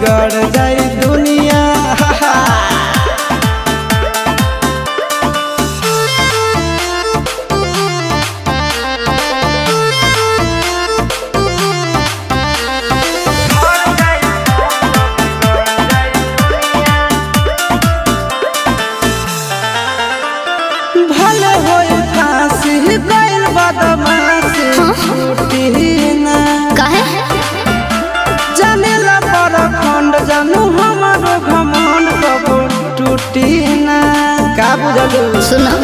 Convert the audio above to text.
बिगड़ जाई दुनिया। भले होई फांसी गइल बदमाशी छूटी ना काहे जानेला पर खंड जानू हमारो घमंड कबो टूटी ना। का बुझलू सुनो